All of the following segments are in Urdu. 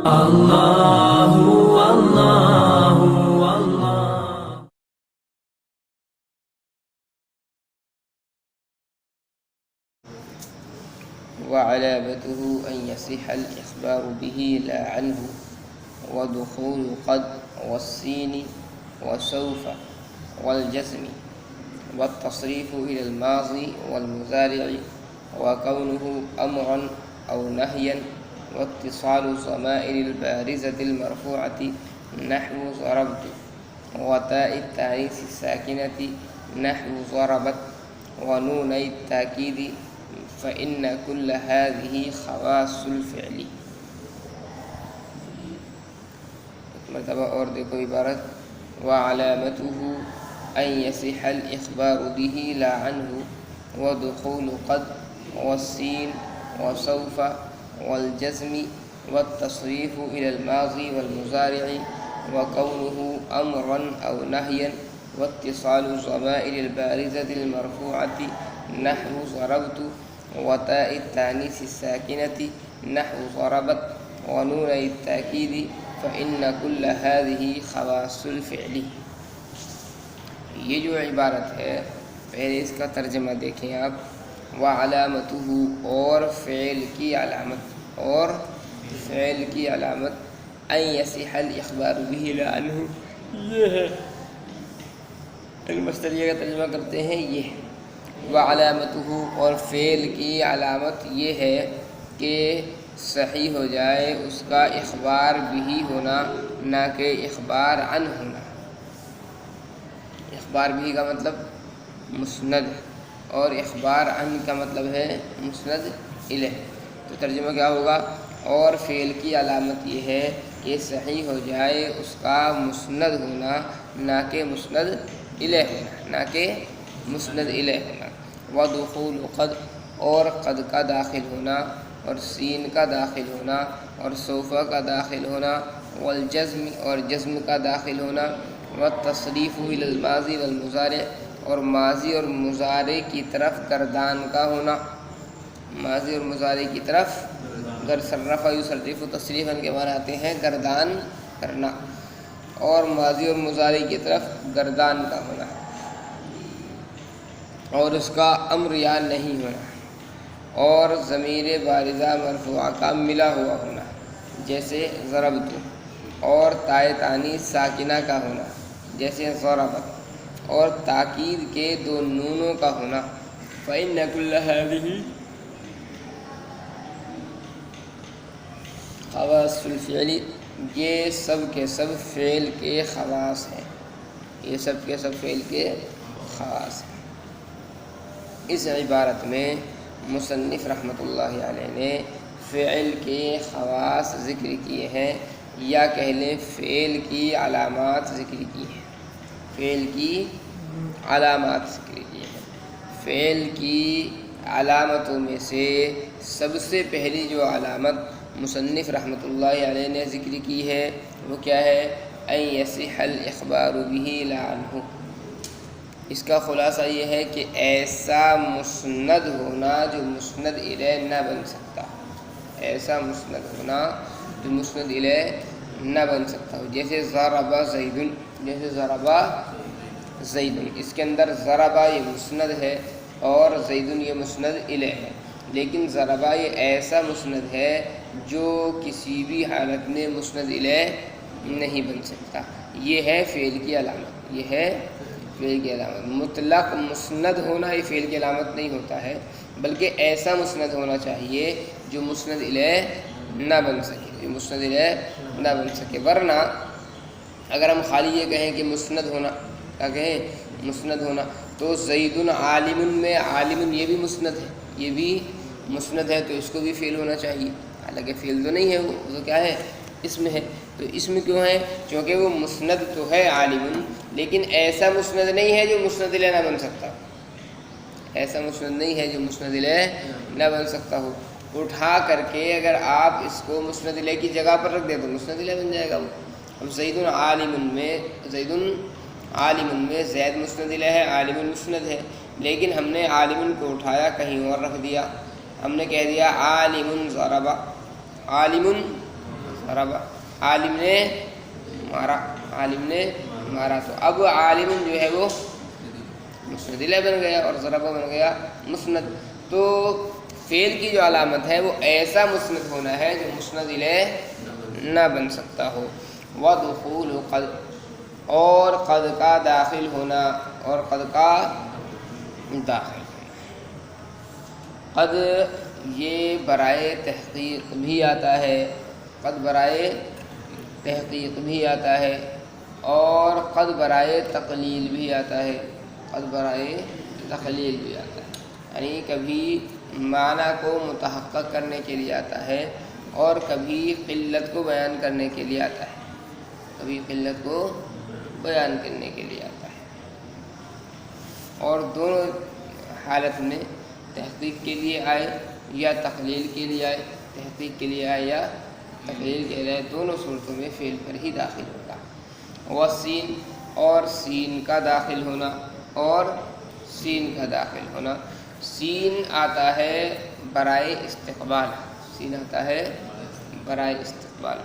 الله والله والله. وعلامته أن يصح الإخبار به لا عنه، ودخول قد والسين وسوف والجزم، والتصريف إلى الماضي والمضارع، وكونه أمرا أو نهيا، واتصال الضمائر البارزة المرفوعة نحو ضربت، وتاء التانيث الساكنة نحو ضربت، ونوني التأكيد، فإن كل هذه خواص الفعل. مرتبہ اور دیکھو عبارت. وعلامته أن يصح الإخبار به لا عنه، ودخول قد والسين وسوف والجزم، والتصريف إلى الماضي والمضارع، وكونه أمرا أو نهيا، واتصال الضمائر البارزة المرفوعة نحو ضربت، وتاء التانيث الساكنة نحو ضربت، ونون التأكيد، فإن كل هذه خواص الفعل. یہ جو عبارت ہے پہلے اس کا ترجمہ دیکھیں آپ. وعلامتہ اور فعل کی علامت، اور فعل کی علامت، ان یصح الاخبار به لا عنہ، یہ ہے. المصدریہ کا ترجمہ کرتے ہیں یہ ہے. وعلامتہ اور فعل کی علامت یہ ہے کہ صحیح ہو جائے اس کا اخبار بھی ہونا، نہ کہ اخبار عن ہونا. اخبار بھی کا مطلب مسند، اور اخبار عن کا مطلب ہے مسند الیہ. تو ترجمہ کیا ہوگا؟ اور فعل کی علامت یہ ہے کہ صحیح ہو جائے اس کا مسند ہونا، نہ کہ مسند الیہ ہونا، نہ کہ مسند الیہ ہونا. ودخول قد اور قد کا داخل ہونا، اور سین کا داخل ہونا، اور سوف کا داخل ہونا، والجزم اور جزم کا داخل ہونا، والتصریف الی الماضی والمضارع اور ماضی اور مضارع کی طرف گردان کا ہونا. ماضی اور مضارع کی طرف صرف یصرف تصریفا کے معنی آتے ہیں گردان کرنا، اور ماضی اور مضارع کی طرف گردان کا ہونا، اور اس کا امر یا نہیں ہونا، اور ضمیر بارزہ مرفوعہ کا ملا ہوا ہونا جیسے ضربت، اور تائے تانیث ساکنہ کا ہونا جیسے ضربت، اور تاکید کے دو نونوں کا ہونا. فإن كل هذه خواص الفعل، یہ سب کے سب فعل کے خواص ہیں، یہ سب کے سب فعل کے خواص ہیں. اس عبارت میں مصنف رحمۃ اللہ علیہ نے فعل کے خواص ذکر کیے ہیں، یا کہہ لیں فعل کی علامات ذکر کی ہیں. فعل کی علامات ذکر کی ہیں. فعل کی علامتوں میں سے سب سے پہلی جو علامت مصنف رحمۃ اللہ علیہ نے ذکر کی ہے وہ کیا ہے؟ ان یصح الاخبار به لا عنہ. اس کا خلاصہ یہ ہے کہ ایسا مسند ہونا جو مسند الیہ نہ بن سکتا، ایسا مسند ہونا جو مسند الیہ نہ بن سکتا ہو. جیسے ضرب زید، جیسے ضرب زید، اس کے اندر ضربہ یہ مسند ہے اور زید یہ مسند الیہ ہے، لیکن ضربہ یہ ایسا مسند ہے جو کسی بھی حالت میں مسند الیہ نہیں بن سکتا. یہ ہے فعل کی علامت، یہ ہے فعل کی علامت. مطلق مسند ہونا یہ فعل کی علامت نہیں ہوتا ہے، بلکہ ایسا مسند ہونا چاہیے جو مسند الیہ نہ بن سکے، جو مسند الیہ نہ بن سکے. ورنہ اگر ہم خالی یہ کہیں کہ مسند ہونا، کیا کہیں؟ مسند ہونا، تو زید عالم میں عالم یہ بھی مسند ہے، یہ بھی مسند ہے، تو اس کو بھی فعل ہونا چاہیے. حالانکہ فعل تو نہیں ہے، وہ تو کیا ہے؟ اسم ہے. تو اسم کیوں ہے؟ چونکہ وہ مسند تو ہے عالم، لیکن ایسا مسند نہیں ہے جو مسند الیہ نہ بن سکتا، ایسا مسند نہیں ہے جو مسند الیہ نہ بن سکتا ہو. اٹھا کر کے اگر آپ اس کو مسند الیہ کی جگہ پر رکھ دیں تو مسند الیہ بن جائے گا. وہ اب زید عالم میں زید مسند الیہ ہے، عالم مسند ہے، لیکن ہم نے عالم کو اٹھایا کہیں اور رکھ دیا. ہم نے کہہ دیا عالم ضرب، عالم ضرب، عالم نے مارا، عالم نے مارا، تو اب عالم جو ہے وہ مسند الیہ بن گیا اور ضرب بن گیا مسند۔ تو فعل کی جو علامت ہے وہ ایسا مسند ہونا ہے جو مسند الیہ نہ بن سکتا ہو۔ ودخول قد، اور قد کا داخل ہونا، اور قد کا داخل ہونا۔ قد یہ برائے تحقیق بھی آتا ہے، قد برائے تحقیق بھی آتا ہے، اور قد برائے تقلیل بھی آتا ہے، قد برائے تقلیل بھی آتا ہے، یعنی کبھی معنی کو متحقق کرنے کے لیے آتا ہے اور کبھی قلت کو بیان کرنے کے لیے آتا ہے، کبھی قلت کو بیان کرنے کے لیے آتا ہے، اور دونوں حالت میں تحقیق کے لیے آئے یا تقلیل کے لیے آئے، تحقیق کے لیے آئے یا تقلیل کے لیے آئے، دونوں صورتوں میں فعل پر ہی داخل ہوگا۔ والسین، اور سین کا داخل ہونا، اور سین کا داخل ہونا۔ سین آتا ہے برائے استقبال، سین آتا ہے برائے استقبال،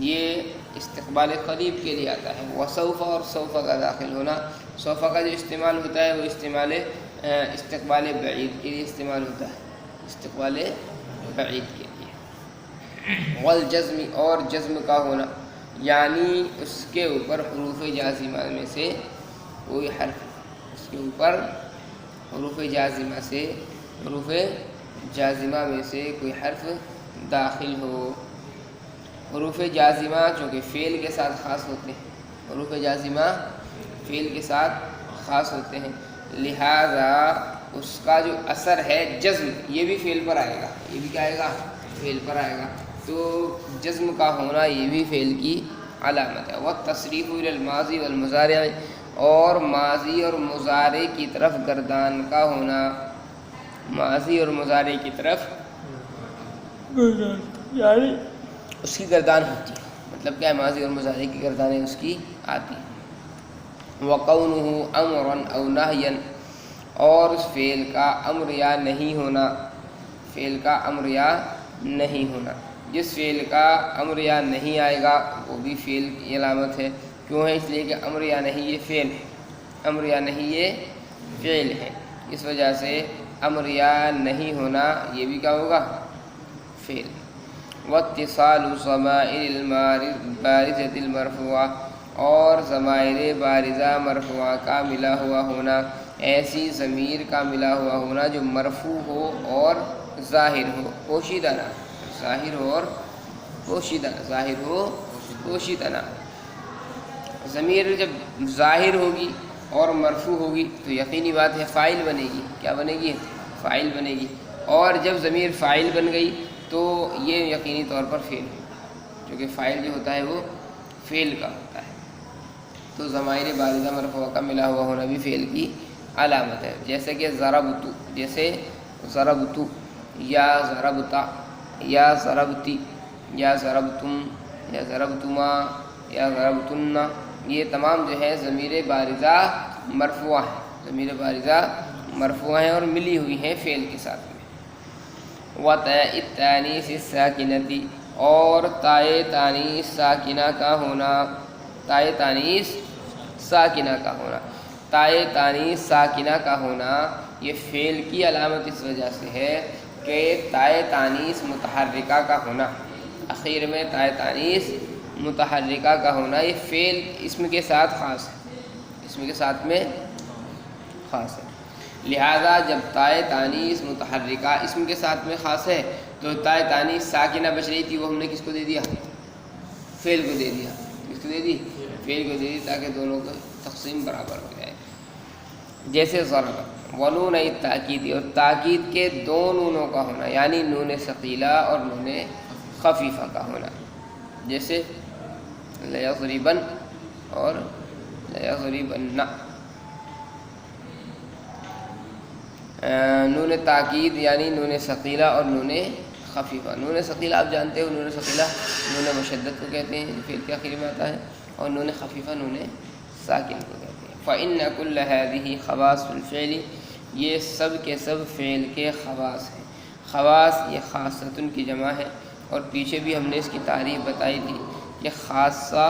یہ استقبال قریب کے لیے آتا ہے۔ وسوف، اور سوف کا داخل ہونا، سوف کا جو استعمال ہوتا ہے وہ استقبال بعید کے لیے استعمال ہوتا ہے، استقبال بعید کے لیے۔ والجزم، اور جزم کا ہونا، یعنی اس کے اوپر حروف جازمہ میں سے کوئی حرف، اس کے اوپر حروف جازمہ میں سے کوئی حرف داخل ہو۔ حروف جازمہ چونکہ فعل کے ساتھ خاص ہوتے ہیں، حروف جازمہ فعل کے ساتھ خاص ہوتے ہیں، لہذا اس کا جو اثر ہے جزم، یہ بھی فعل پر آئے گا، یہ بھی کیا آئے گا؟ فعل پر آئے گا، تو جزم کا ہونا یہ بھی فعل کی علامت ہے۔ والتصریف الی الماضی والمضارع، اور ماضی اور مضارع کی طرف گردان کا ہونا، ماضی اور مضارع کی طرف یعنی اس کی گردان ہوتی ہے، مطلب کیا ہے؟ ماضی اور مضارع کی گردانیں اس کی آتی ہیں۔ وقونہ امرا او نہیا، اور اس فعل کا امر یا نہیں ہونا، فعل کا امر یا نہیں ہونا، جس فعل کا امر یا نہیں آئے گا وہ بھی فعل کی علامت ہے۔ کیوں ہے؟ اس لیے کہ امر یا نہیں یہ فعل ہے، امر یا نہیں یہ فعل ہے، اس وجہ سے امر یا نہیں ہونا یہ بھی کیا ہوگا؟ فعل۔ واتصال ضمائر البارزة المرفوعہ، اور ضمائر بارزہ مرفوعہ کا ملا ہوا ہونا، ایسی ضمیر کا ملا ہوا ہونا جو مرفوع ہو اور ظاہر ہو، پوشیدہ نہ، ظاہر ہو اور پوشیدہ، ظاہر ہو پوشیدہ نہ۔ ضمیر جب ظاہر ہوگی اور مرفوع ہوگی تو یقینی بات ہے فاعل بنے گی، کیا بنے گی؟ فاعل بنے گی، اور جب ضمیر فاعل بن گئی تو یہ یقینی طور پر فعل ہے، کیونکہ فاعل جو ہوتا ہے وہ فعل کا ہوتا ہے، تو ضمائر بارزہ مرفوعہ کا ملا ہوا ہونا بھی فعل کی علامت ہے۔ جیسے کہ ضربت، جیسے ضربت، یا ضربتا، یا ضربتی، یا ضربتم، یا ضربتما، یا ضربتن، یہ تمام جو ہے ضمیر بارزہ مرفوعہ ہیں، ضمیر بارزہ مرفوعہ ہیں اور ملی ہوئی ہیں فعل کے ساتھ میں۔ وتاء التانیث الساکنۃ، اور تائے تانیث ساکنہ کا ہونا، تائے تانیث ساکنہ کا ہونا، تائے تانیث ساکنہ کا ہونا یہ فعل کی علامت اس وجہ سے ہے کہ تائے تانیث متحرکہ کا ہونا، اخیر میں تائے تانیث متحرکہ کا ہونا یہ فعل اسم کے ساتھ خاص ہے، اسم کے ساتھ میں خاص ہے، لہذا جب تائے تانیث متحرکہ اسم کے ساتھ میں خاص ہے تو تائے تانیث ساکنہ بچ رہی تھی وہ ہم نے کس کو دے دیا؟ فعل کو دے دیا، کس کو دے دی؟ فعل کو دے دی، تاکہ دونوں کو تقسیم برابر ہو جائے۔ جیسے ضرب، ونون التاکید، اور تاکید کے دو نونوں کا ہونا، یعنی نون ثقیلہ اور نون خفیفہ کا ہونا، جیسے لیضربن اور لیضربن۔ نون تاکید یعنی نون ثقیلہ اور نون خفیفہ۔ نون ثقیلہ آپ جانتے ہو، نون ثقیلہ نون مشدد کو کہتے ہیں جو فعل کے آخر میں آتا ہے، اور نون خفیفہ نون ساکن کو کہتے ہیں۔ فإن كل هذه خواص الفعل، یہ سب کے سب فعل کے خواص ہیں۔ خواص یہ خاصۃ کی جمع ہے، اور پیچھے بھی ہم نے اس کی تعریف بتائی تھی کہ خاصہ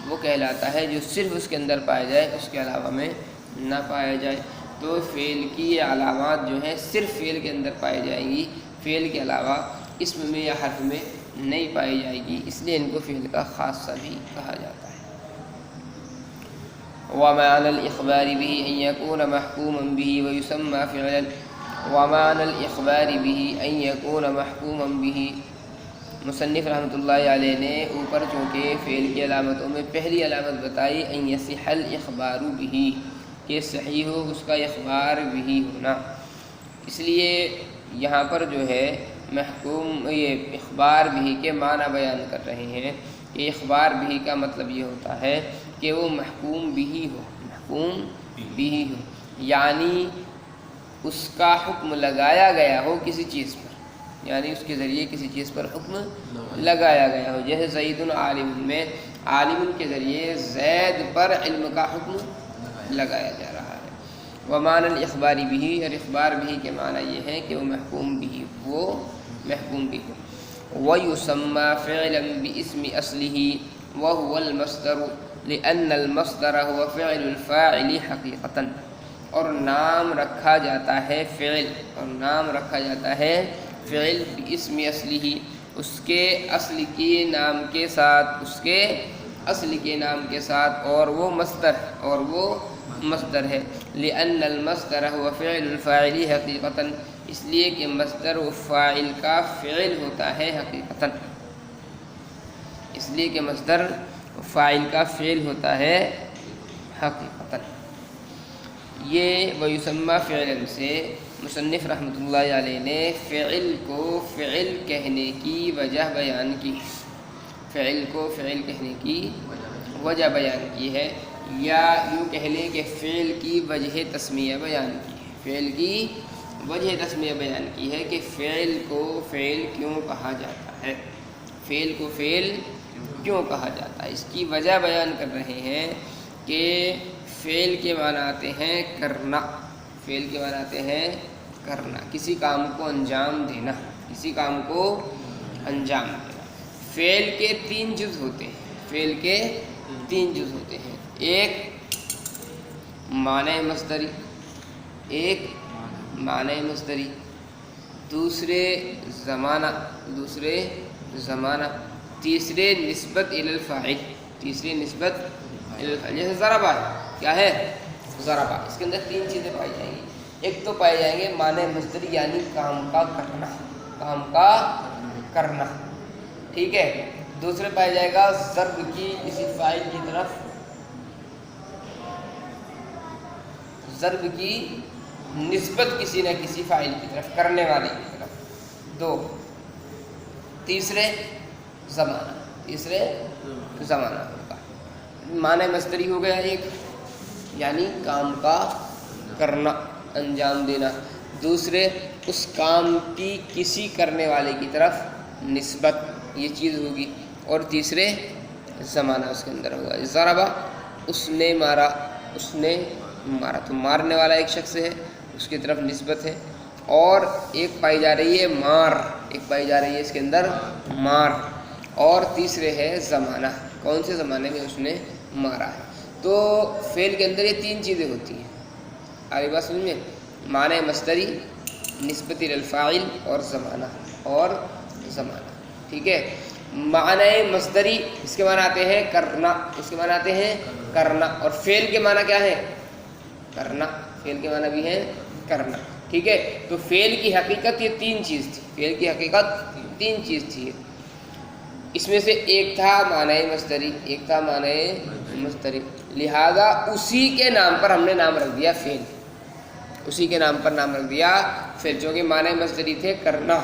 وہ کہلاتا ہے جو صرف اس کے اندر پایا جائے، اس کے علاوہ میں نہ پایا جائے۔ تو فعل کی یہ علامات جو ہیں صرف فعل کے اندر پائی جائیں گی، فعل کے علاوہ اسم میں یا حرف میں نہیں پائی جائے گی، اس لیے ان کو فعل کا خاصہ بھی کہا جاتا ہے۔ ومعنى الإخبار به أن يكون محكوما به ويسمى فعلا، ومعنى الإخبار به أن يكون محكوما به۔ مصنف رحمۃ اللہ علیہ نے اوپر چونکہ فعل کی علامتوں میں پہلی علامت بتائی ان یصح الاخبار به، کہ صحیح ہو اس کا اخبار بھی ہونا، اس لیے یہاں پر جو ہے محکوم یہ اخبار بھی کے معنی بیان کر رہے ہیں کہ اخبار بھی کا مطلب یہ ہوتا ہے کہ وہ محکوم بھی ہو، محکوم بھی ہو، یعنی اس کا حکم لگایا گیا ہو کسی چیز پر، یعنی اس کے ذریعے کسی چیز پر حکم لگایا گیا ہو، جیسے زید عالم میں عالم کے ذریعے زید پر علم کا حکم لگایا جا رہا ہے۔ ومعنى الاخبار به، اور اخبار بھی کے معنی یہ ہے کہ وہ محکوم بھی، وہ محکوم بھی ہو۔ ويسمى فعلا باسم اصله وهو المصدر لأن المصدر هو فعل الفاعل حقیقتاً، اور نام رکھا جاتا ہے فعل، اور نام رکھا جاتا ہے فعل باسم اصلہ، اس کے اصل کے نام کے ساتھ، اس کے اصل کے نام کے ساتھ، اور وہ مصدر ہے لأن المصدر هو فعل الفاعل حقیقتاً، اس لیے کہ مصدر و فاعل کا فعل ہوتا ہے حقیقتاً، اس لیے کہ مصدر و فاعل کا فعل ہوتا ہے حقیقتاً۔ یہ ویسمى فعلا سے مصنف رحمۃ اللہ علیہ نے فعل کو فعل کہنے کی وجہ بیان کی، فعل کو فعل کہنے کی وجہ بیان کی ہے، یا یوں کہہ لیں کہ فعل کی وجہ تسمیہ بیان کی ہے، فعل کی وجہ تسمیہ بیان کی ہے کہ فعل کو فعل کیوں کہا جاتا ہے، فعل کو فعل کیوں کہا جاتا ہے، اس کی وجہ بیان کر رہے ہیں کہ فعل کے معنی آتے ہیں کرنا، فعل کے معنی آتے ہیں کرنا، کسی کام کو انجام دینا، کسی کام کو انجام دینا۔ فعل کے 3 جز ہوتے ہیں، فعل کے 3 جز ہوتے ہیں، ایک معنی مصدری، ایک معنی مصدری، دوسرے زمانہ، تیسرے نسبت الی الفاعل، تیسری نسبت الی الفاعل، جیسے ضربہ کیا ہے، ضربہ، اس کے اندر 3 چیزیں پائی جائیں گی، ایک تو پائے جائیں گے معنی مصدری یعنی کام کا کرنا، کام کا کرنا، ٹھیک ہے، دوسرے پایا جائے گا ضرب کی کسی فاعل کی طرف، ضرب کی نسبت کسی نہ کسی فاعل کی طرف، کرنے والے کی طرف، 2، تیسرے زمانہ ہوگا، معنی مصدری ہو گیا ایک، یعنی کام کا کرنا، انجام دینا، دوسرے اس کام کی کسی کرنے والے کی طرف نسبت، یہ چیز ہوگی، اور تیسرے زمانہ اس کے اندر ہوگا، ضربہ اس نے مارا، تو مارنے والا ایک شخص ہے، اس کی طرف نسبت ہے، اور ایک پائی جا رہی ہے مار، ایک پائی جا رہی ہے اس کے اندر مار، اور تیسرے ہے زمانہ، کون سے زمانے میں اس نے مارا ہے۔ تو فعل کے اندر یہ 3 چیزیں ہوتی ہیں، آگے بات سمجھ میں، معنی مصدری، نسبت الی الفاعل، اور زمانہ، ٹھیک ہے۔ معنی مصدری اس کے معنی آتے ہیں کرنا، اس کے معنی آتے ہیں کرنا، اور فعل کے معنی کیا ہے، کرنا، فعل کے معنی بھی ہے کرنا، ٹھیک ہے۔ تو فعل کی حقیقت یہ 3 چیز تھی، فعل کی حقیقت 3 چیز تھی، اس میں سے ایک تھا معنی مصدری، ایک تھا معنی مصدری، لہذا اسی کے نام پر ہم نے نام رکھ دیا فعل، اسی کے نام پر نام رکھ دیا فعل، جو کہ معنی مصدری تھے کرنا،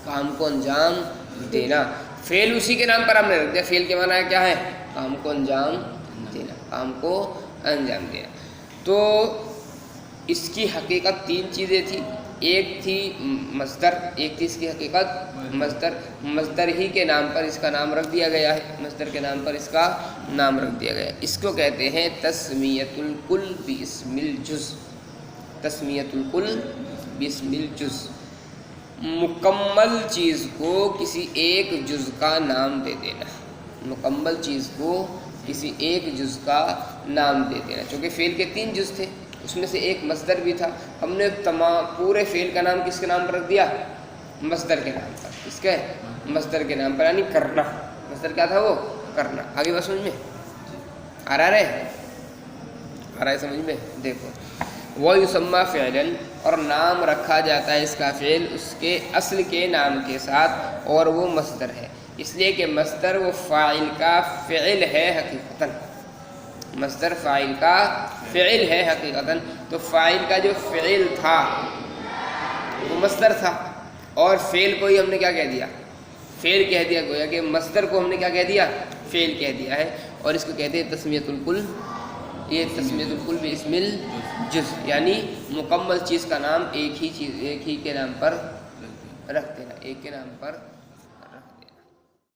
کام کو انجام دینا، فعل اسی کے نام پر ہم نے رکھ دیا، فعل کے معنی کیا ہے، کام کو انجام دینا، کام کو انجام دینا۔ تو اس کی حقیقت 3 چیزیں تھیں، ایک تھی مصدر، ایک تھی اس کی حقیقت مصدر ہی کے نام پر اس کا نام رکھ دیا گیا ہے، مصدر کے نام پر اس کا نام رکھ دیا گیا ہے، اس کو کہتے ہیں تسمیۃ الکل باسم الجز، تسمیۃ الکل باسم الجز، مکمل چیز کو کسی ایک جز کا نام دے دینا، مکمل چیز کو کسی ایک جز کا نام دے دینا۔ چونکہ فعل کے 3 جز تھے، اس میں سے ایک مصدر بھی تھا، ہم نے تمام پورے فعل کا نام کس کے نام پر رکھ دیا؟ مصدر کے نام پر۔ کس کے؟ مصدر کے نام پر، یعنی کرنا۔ مصدر کیا تھا وہ؟ کرنا۔ آگے بات سمجھ میں آ رہا ہے؟ آ رہا ہے سمجھ میں؟ دیکھو، وَيُسَمَّى فِعْلًا، اور نام رکھا جاتا ہے اس کا فعل اس کے اصل کے نام کے ساتھ، اور وہ مصدر ہے، اس لیے کہ مصدر وہ فاعل کا فعل ہے حقیقتاً، مصدر فاعل کا فعل ہے حقیقتاً۔ تو فاعل کا جو فعل تھا وہ مصدر تھا، اور فعل کو ہی ہم نے کیا کہہ دیا؟ فعل کہہ دیا، گویا کہ مصدر کو ہم نے کیا کہہ دیا؟ فعل کہہ دیا ہے، اور اس کو کہتے ہیں تسمیۃ الکل۔ یہ تسمیۃ الکل باسم الجز، یعنی مکمل چیز کا نام ایک ہی کے نام پر رکھ دینا، ایک کے نام پر